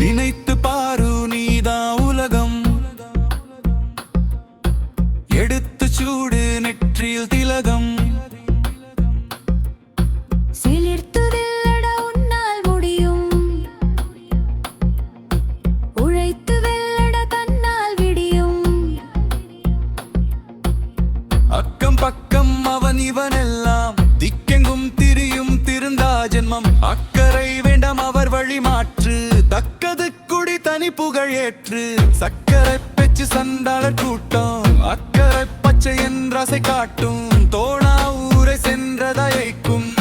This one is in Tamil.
நினைத்து பாரு நீதான் உலகம். எடுத்து சூடு நெற்றியில் திலகம். சிலிர்த்து வெல்லட உன்னால் முடியும். உழைத்து வெல்லட தன்னால் விடியும். அக்கம் பக்கம் அவன் இவனெல்லாம் திக்கெங்கும் திரியும் திருந்தா ஜென்மம். அக்கறை வேண்டாம் அவர் வழி மாற்று. தக்கது குடி தனி புகழ் ஏற்று. சக்கரை பெச்சு சண்டாளர் கூட்டம். அக்கறை பச்சை என்றாசை காட்டும். தோணா ஊரை சென்றதைக்கும்